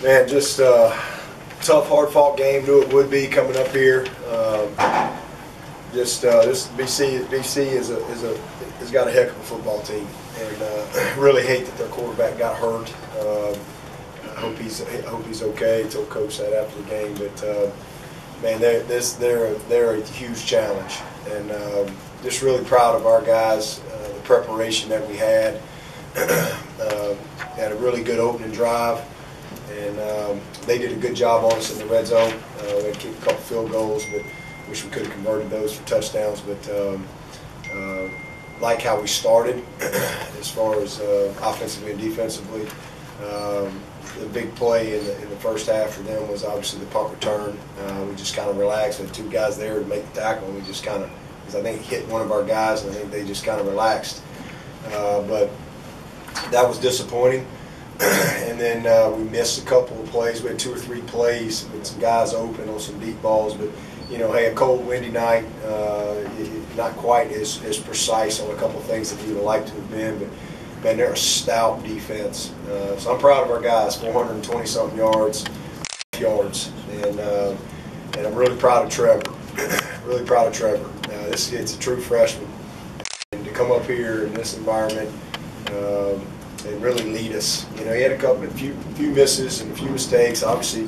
Man, just tough, hard-fought game. Knew it would be coming up here. This BC has got a heck of a football team, and really hate that their quarterback got hurt. I hope he's okay. I told Coach that after the game, but man, they're a huge challenge, and just really proud of our guys. The preparation that we had. Had a really good opening drive, and they did a good job on us in the red zone. We had kicked a couple field goals, but wish we could have converted those for touchdowns. But like how we started as far as offensively and defensively. The big play in the first half for them was obviously the punt return. We just kind of relaxed. We had two guys there to make the tackle, and we just kind of, because I think it hit one of our guys, and I think they just kind of relaxed. But that was disappointing. And then we missed a couple of plays. We had 2 or 3 plays with some guys open on some deep balls. But, you know, hey, a cold, windy night, not quite as precise on a couple of things that we would have liked to have been. But, man, they're a stout defense. So I'm proud of our guys, 420-something yards. And I'm really proud of Trevor. Really proud of Trevor. This kid's a true freshman. And to come up here in this environment, and really lead us. You know, he had a few misses and a few mistakes. Obviously,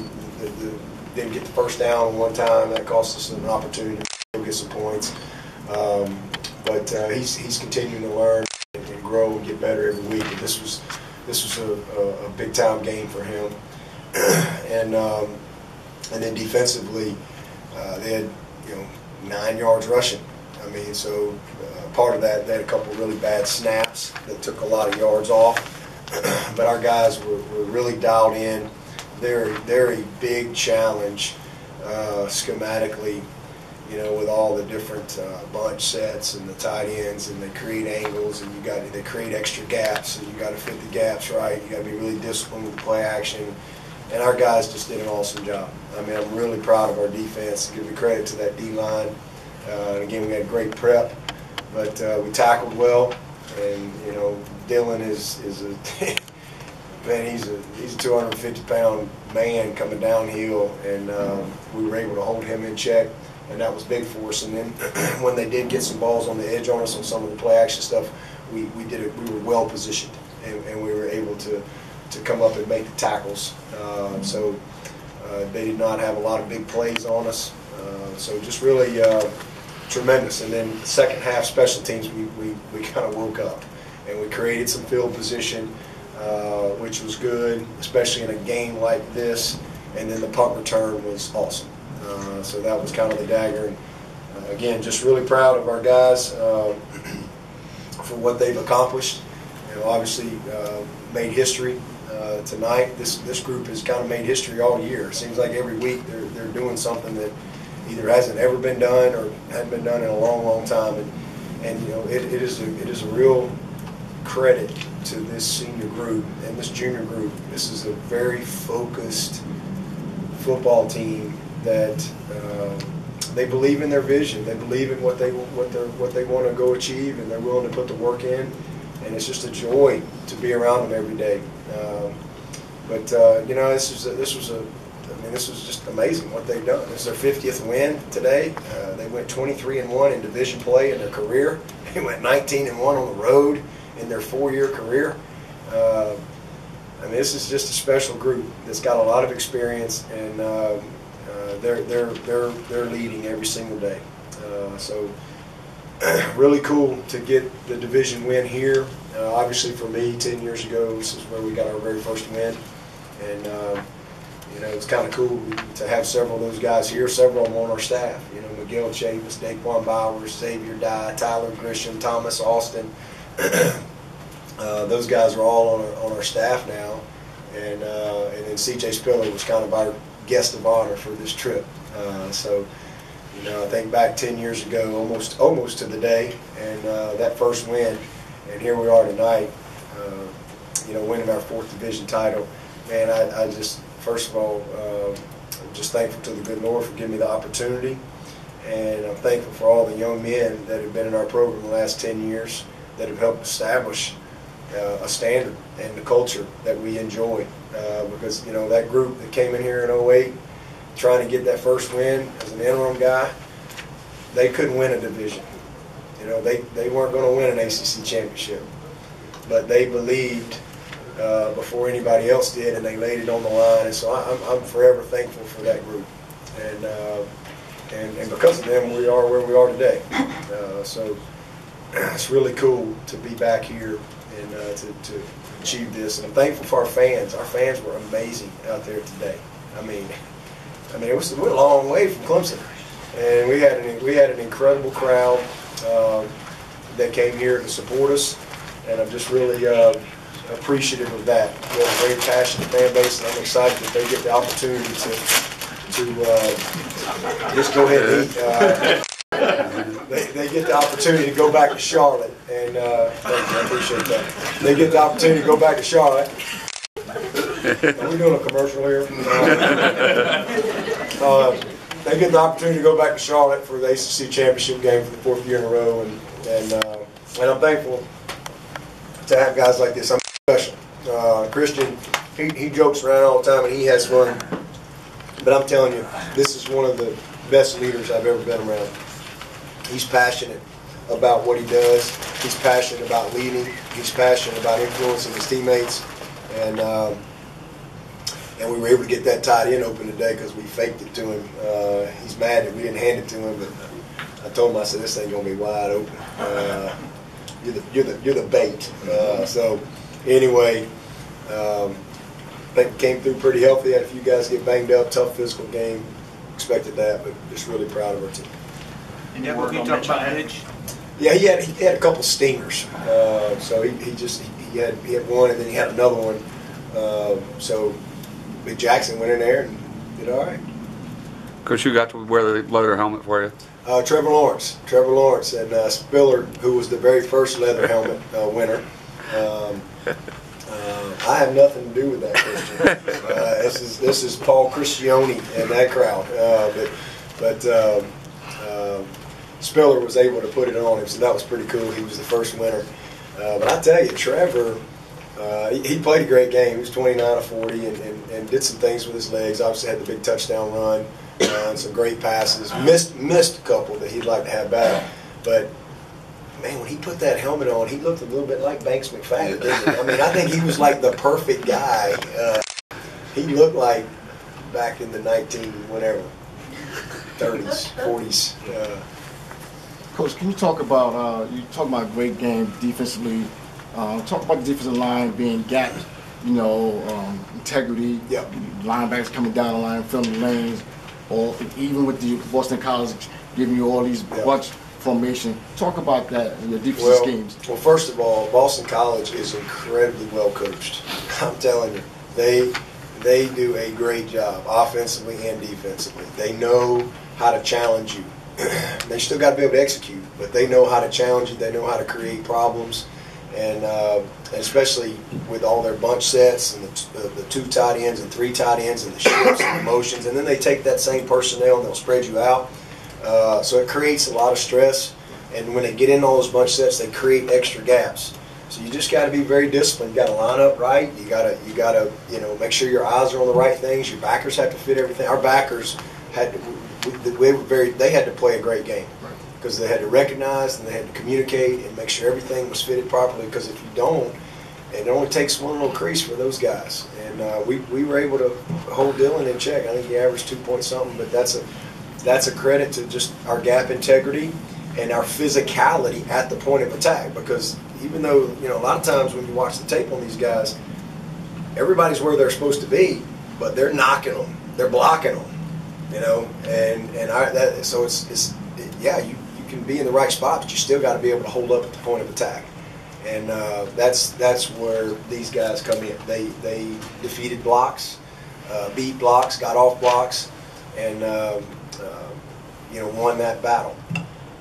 didn't get the first down one time. That cost us an opportunity to get some points. But he's continuing to learn and grow and get better every week. And this was a big time game for him. And then defensively, they had 9 yards rushing. I mean, so part of that, they had a couple of really bad snaps that took a lot of yards off. But our guys were really dialed in. They're a big challenge schematically, with all the different bunch sets and the tight ends, and they create angles, and they create extra gaps, and you got to fit the gaps right. You got to be really disciplined with the play action. And our guys just did an awesome job. I mean, I'm really proud of our defense. Give the credit to that D-line. And again, we had great prep, but we tackled well. And Dylan is a man. He's a 250-pound man coming downhill, and we were able to hold him in check, and that was big for us. And then when they did get some balls on the edge on us on some of the play action stuff, we did it. We were well positioned, and we were able to come up and make the tackles. So they did not have a lot of big plays on us. So just really tremendous. And then the second half special teams, we kind of woke up, and we created some field position, which was good, especially in a game like this. And then the punt return was awesome. So that was kind of the dagger. And again, just really proud of our guys for what they've accomplished. Obviously made history tonight. This group has kind of made history all year. It seems like every week they're doing something that either hasn't ever been done or hadn't been done in a long time. And it is a real credit to this senior group and this junior group. This is a very focused football team that they believe in their vision. They believe in what they want to go achieve, and they're willing to put the work in. And it's just a joy to be around them every day. This was just amazing what they've done. This is their 50th win today. They went 23-1 in division play in their career. They went 19-1 on the road in their 4-year career. This is just a special group that's got a lot of experience, and they're leading every single day. So really cool to get the division win here. Obviously for me, 10 years ago, this is where we got our very first win, and it's kind of cool to have several of those guys here, several of them on our staff. Miguel Chavis, Daquan Bowers, Xavier Dye, Tyler Grisham, Thomas Austin. Those guys are all on our staff now, and then C.J. Spiller was kind of our guest of honor for this trip. So I think back 10 years ago, almost to the day, and that first win, and here we are tonight, winning our 4th division title. Man, I just, first of all, I'm just thankful to the good Lord for giving me the opportunity, and I'm thankful for all the young men that have been in our program the last 10 years that have helped establish a standard and the culture that we enjoy. Because, you know, that group that came in here in 08 trying to get that first win as an interim guy, they couldn't win a division. You know, they weren't going to win an ACC championship. But they believed before anybody else did, and they laid it on the line. And so I'm forever thankful for that group. And because of them, we are where we are today. So it's really cool to be back here and to achieve this. And I'm thankful for our fans. Our fans were amazing out there today. I mean, we're a long way from Clemson, and we had an incredible crowd that came here to support us, and I'm just really appreciative of that. We have a very passionate fan base, and I'm excited that they get the opportunity to just go ahead and eat. They get the opportunity to go back to Charlotte, and thank you, I appreciate that. They get the opportunity to go back to Charlotte. Are we doing a commercial here? They get the opportunity to go back to Charlotte for the ACC championship game for the 4th year in a row, and I'm thankful to have guys like this. I'm special. Christian, he jokes around all the time and he has fun, but I'm telling you, this is one of the best leaders I've ever been around. He's passionate about what he does. He's passionate about leading. He's passionate about influencing his teammates, and we were able to get that tight end open today because we faked it to him. He's mad that we didn't hand it to him, but I told him, I said, this thing's gonna be wide open. You're the bait. So anyway, I think we came through pretty healthy. Had a few guys get banged up. Tough physical game. Expected that, but just really proud of our team. And Dabo, can you talk about Edge? Yeah, he had a couple stingers. So he had one, and then he had another one. So Big Jackson went in there and did all right. Coach, who got to wear the leather helmet for you? Trevor Lawrence, and Spiller, who was the very first leather helmet winner. I have nothing to do with that, Christian. This is Paul Christione and that crowd. But Spiller was able to put it on him, so that was pretty cool. He was the first winner. But I tell you, Trevor, he played a great game. He was 29 of 40 and did some things with his legs. Obviously had the big touchdown run. And some great passes. Missed a couple that he'd like to have back. But, man, when he put that helmet on, he looked a little bit like Banks McFadden, didn't he? I mean, I think he was like the perfect guy. He looked like back in the 30s, 40s. Coach, can you talk about, a great game defensively. Talk about the defensive line being gapped, integrity, yep. Linebackers coming down the line, filling the lanes. Or even with the Boston College giving you all these bunch formation. Talk about that in your defensive schemes. Well, first of all, Boston College is incredibly well coached. I'm telling you, they do a great job offensively and defensively. They know how to challenge you. They still got to be able to execute, but they know how to challenge you. They know how to create problems, and especially with all their bunch sets and the 2 tight ends and 3 tight ends and the shifts and the motions, and then they take that same personnel and they'll spread you out. So it creates a lot of stress, and when they get in all those bunch sets, they create extra gaps. So you just got to be very disciplined. You got to line up right. You got to make sure your eyes are on the right things. Your backers have to fit everything. Our backers had to play a great game. Because they had to recognize and they had to communicate and make sure everything was fitted properly. Because if you don't, it only takes one little crease for those guys. And we were able to hold Dylan in check. I think he averaged 2 point something, but that's a credit to just our gap integrity and our physicality at the point of attack. Because even though a lot of times when you watch the tape on these guys, everybody's where they're supposed to be, but they're knocking them, they're blocking them, so it's you can be in the right spot, but you still got to be able to hold up at the point of attack, and that's where these guys come in. They defeated blocks, beat blocks, got off blocks, and won that battle.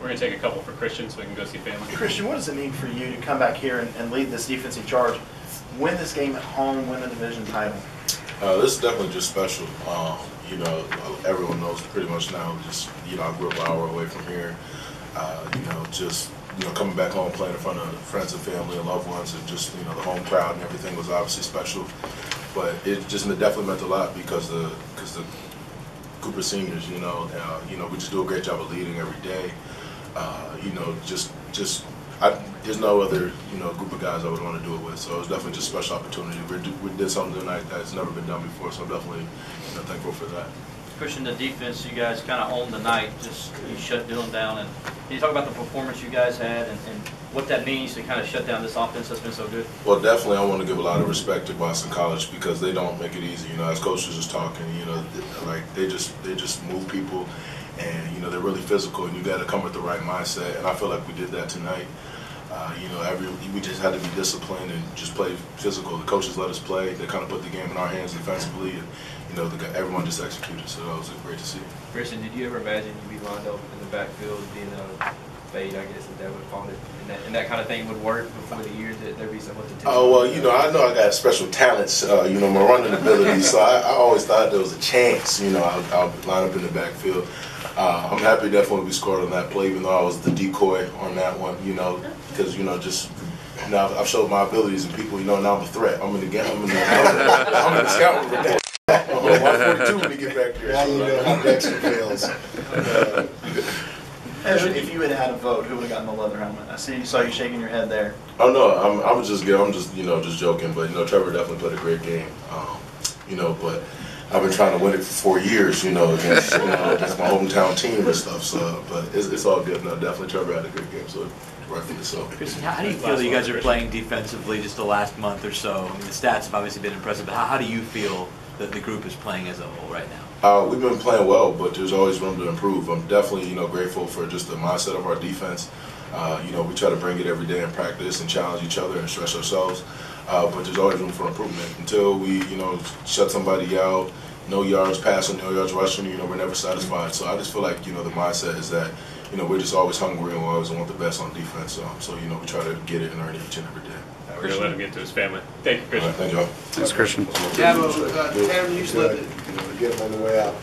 We're going to take a couple for Christian so we can go see family. Christian, what does it mean for you to come back here and lead this defensive charge, win this game at home, win a division title? This is definitely just special. Everyone knows pretty much now. I grew up an hour away from here. Just coming back home, playing in front of friends and family and loved ones, and just the home crowd and everything was obviously special. But it just definitely meant a lot because the group of seniors, we just do a great job of leading every day. There's no other group of guys I would want to do it with. So it was definitely just a special opportunity. We did something tonight that's never been done before, so I'm definitely thankful for that. Pushing the defense, you guys kind of owned the night. Just you shut Dylan down, and can you talk about the performance you guys had and what that means to kind of shut down this offense that's been so good? Well, definitely, I want to give a lot of respect to Boston College because they don't make it easy. As coaches just talking, they just move people, and they're really physical, and you got to come with the right mindset. And I feel like we did that tonight. We just had to be disciplined and just play physical. The coaches let us play. They kind of put the game in our hands defensively, and everyone just executed. So that was great to see. Christian, did you ever imagine you'd be lined up in the backfield, being a fade, I guess, that would call it, and that kind of thing would work before the year that there'd be somewhat to Oh well, I know I got special talents, my running ability. So I always thought there was a chance, I'll line up in the backfield. I'm happy definitely we scored on that play, even though I was the decoy on that one, because I've showed my abilities and people, now I'm a threat. I'm in the game. I'm in the scout report. I'm on 142 when we get back there. Now you know how Dexter feels. If you had had a vote, who would have gotten the leather helmet? I saw you shaking your head there. Oh no, I'm just just joking. But Trevor definitely played a great game. But I've been trying to win it for 4 years. Against my hometown team and stuff. So, but it's all good. No, definitely Trevor had a good game. So rightfully so. Christian, how do you feel that you guys are playing defensively just the last month or so? I mean, the stats have obviously been impressive, but how do you feel that the group is playing as a whole right now? We've been playing well, but there's always room to improve. I'm definitely, grateful for just the mindset of our defense. We try to bring it every day in practice and challenge each other and stretch ourselves. But there's always room for improvement. Until we, shut somebody out, no yards passing, no yards rushing, we're never satisfied. So I just feel like, the mindset is that, we're just always hungry and we always want the best on defense. So we try to get it and earn it each and every day. We're going to let him get to his family. Thank you, Christian. Right, thank y'all. Thanks, Christian. Dabo, Tanner usually led Get him on the way out.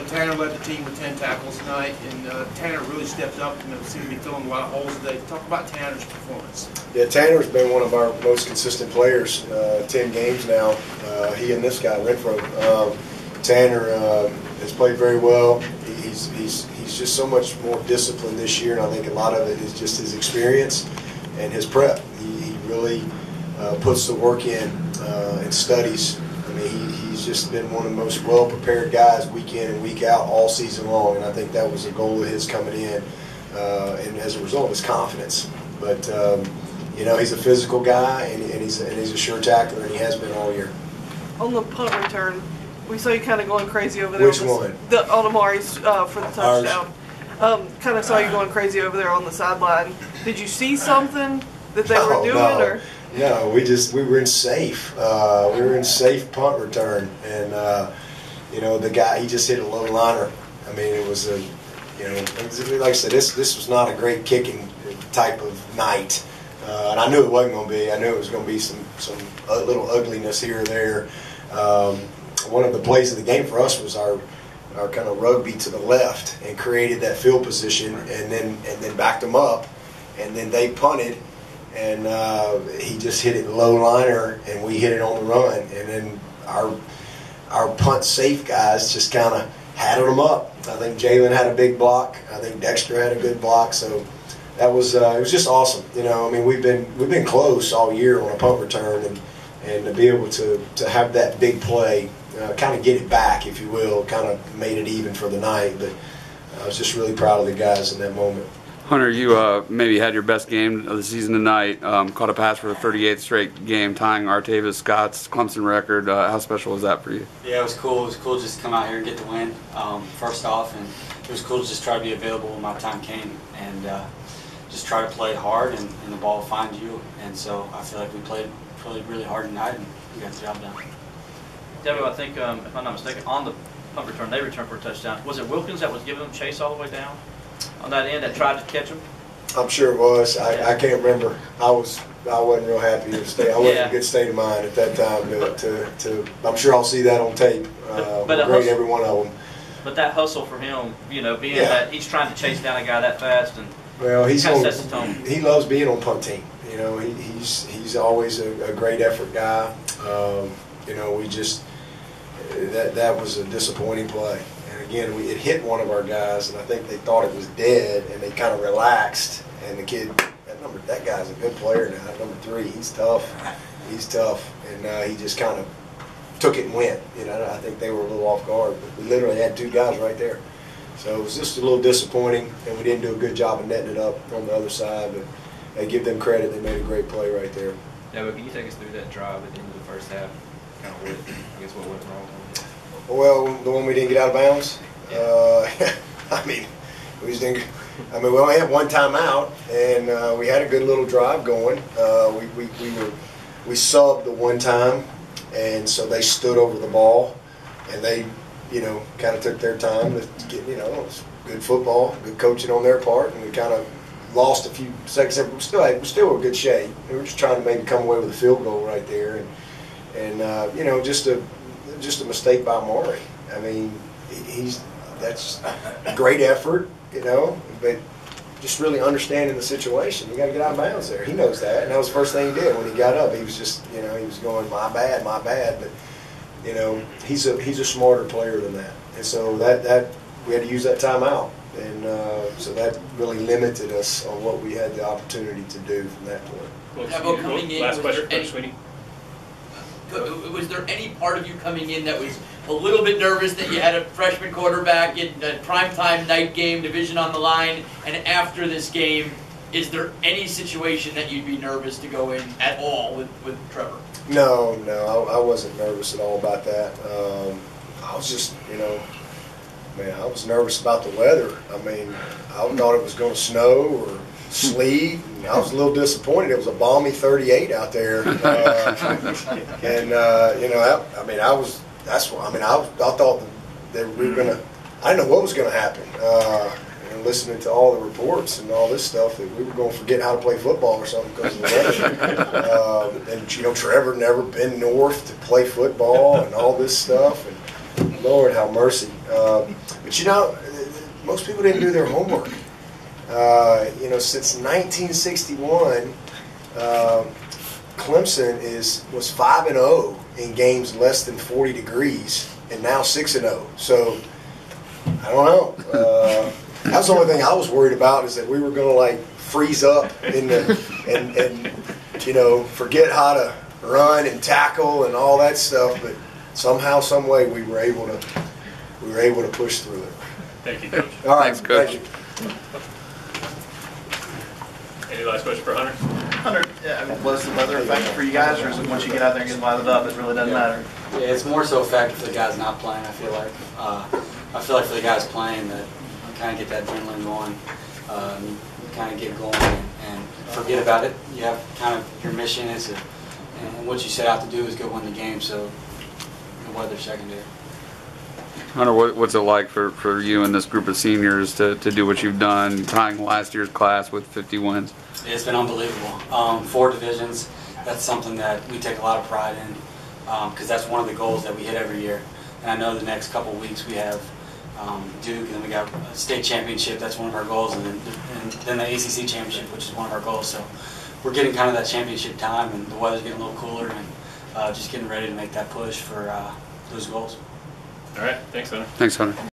Tanner led the team with 10 tackles tonight, and Tanner really stepped up and seemed to be filling a lot of holes today. Talk about Tanner's performance. Yeah, Tanner's been one of our most consistent players, 10 games now. He and this guy, Renfrow. Tanner has played very well. He's just so much more disciplined this year, and I think a lot of it is just his experience and his prep. He really puts the work in and studies. I mean, he's just been one of the most well-prepared guys week in and week out all season long, and I think that was a goal of his coming in, and as a result, his confidence. But he's a physical guy, and he's a sure tackler, and he has been all year. On the punt return, we saw you kind of going crazy over there. Which one? On Amari's for the touchdown. Kind of saw you going crazy over there on the sideline. Did you see something that they were doing, or? No, we were in safe. We were in safe punt return, and the guy, he just hit a low liner. I mean, it was like I said, this was not a great kicking type of night, and I knew it wasn't going to be. I knew it was going to be some little ugliness here or there. One of the plays of the game for us was our kind of rugby to the left and created that field position, and then backed them up, and then they punted. And he just hit it low liner, and we hit it on the run. And then our punt safe guys just kind of hatted them up. I think Jalen had a big block. I think Dexter had a good block. So that was it was just awesome. I mean, we've been close all year on a punt return, and to be able to have that big play, kind of get it back, if you will, kind of made it even for the night. But I was just really proud of the guys in that moment. Hunter, you maybe had your best game of the season tonight. Caught a pass for the 38th straight game, tying Artavis Scott's Clemson record. How special was that for you? Yeah, it was cool. It was cool just to come out here and get the win, first off. And it was cool to just try to be available when my time came and just try to play hard and the ball find you. And so I feel like we played really hard tonight and we got the job done. Dabo, I think, if I'm not mistaken, on the punt return, they returned for a touchdown. Was it Wilkins that was giving them chase all the way down on that end that tried to catch him? I'm sure it was. I can't remember. I wasn't real happy to stay. I wasn't in a good state of mind at that time. To I'm sure I'll see that on tape. But grade every one of them. But that hustle for him, being that he's trying to chase down a guy that fast, and Well, Kind of sets the tone. he loves being on punt team. You know, he's always a great effort guy. You know, we just that was a disappointing play. And again, it hit one of our guys, and I think they thought it was dead, and they kind of relaxed. And the kid, that guy's a good player now. Number 3, he's tough. He's tough, and he just kind of took it and went. You know, I think they were a little off guard, but we literally had 2 guys right there. So it was just a little disappointing, and we didn't do a good job of netting it up on the other side. But I give them credit; they made a great play right there. Yeah, but can you take us through that drive at the end of the first half? Kind of what went wrong? Well, the one we didn't get out of bounds. I mean, we just didn't. I mean, we only had 1 timeout, and we had a good little drive going. We subbed the 1 time, and so they stood over the ball, and they, you know, kind of took their time to get, you know, it was good football, good coaching on their part, and we kind of lost a few seconds. We still in good shape. We were just trying to maybe come away with a field goal right there, and you know, just a mistake by Maury. I mean, that's a great effort, you know, but just really understanding the situation. You got to get out of bounds there. He knows that, and that was the first thing he did when he got up. He was just, you know, he was going, my bad. But you know, he's a smarter player than that, and so that we had to use that timeout, and so that really limited us on what we had the opportunity to do from that point. Dabo, coming in, last question for Sweetie. Was there any part of you coming in that was a little bit nervous that you had a freshman quarterback in a primetime night game, division on the line, and after this game, is there any situation that you'd be nervous to go in at all with Trevor? No, I wasn't nervous at all about that. I was just, you know, man, I was nervous about the weather. I mean, I thought it was going to snow or sleet, and I was a little disappointed. It was a balmy 38 out there, and you know, I mean, I thought that we were gonna. I didn't know what was going to happen. And listening to all the reports and all this stuff, that we were going to forget how to play football or something because of the weather. And you know, Trevor never been north to play football and all this stuff. And Lord have mercy. But you know, most people didn't do their homework. You know, since 1961, Clemson was 5-0 in games less than 40 degrees, and now 6-0. So I don't know. That was the only thing I was worried about, is that we were going to like freeze up and you know, forget how to run and tackle and all that stuff. But somehow, some way, we were able to push through it. Thank you, Coach. All right, thanks, Coach. Thank you. Any last question for Hunter? Hunter, I mean, was the weather a factor for you guys, or is it once you get out there and get lathered up, it really doesn't matter? Yeah, it's more so a factor for the guys not playing, I feel like. I feel like for the guys playing, that you kind of get that adrenaline going, you kind of get going and forget about it. You have kind of your mission is and what you set out to do is go win the game, so the weather's secondary. Hunter, what's it like for you and this group of seniors to do what you've done, tying last year's class with 50 wins? It's been unbelievable. 4 divisions, that's something that we take a lot of pride in, because that's one of the goals that we hit every year. And I know the next couple of weeks we have Duke, and then we got a state championship, that's one of our goals, and then the ACC championship, which is one of our goals. So we're getting kind of that championship time, and the weather's getting a little cooler, and just getting ready to make that push for those goals. All right. Thanks, Hunter. Thanks, Hunter.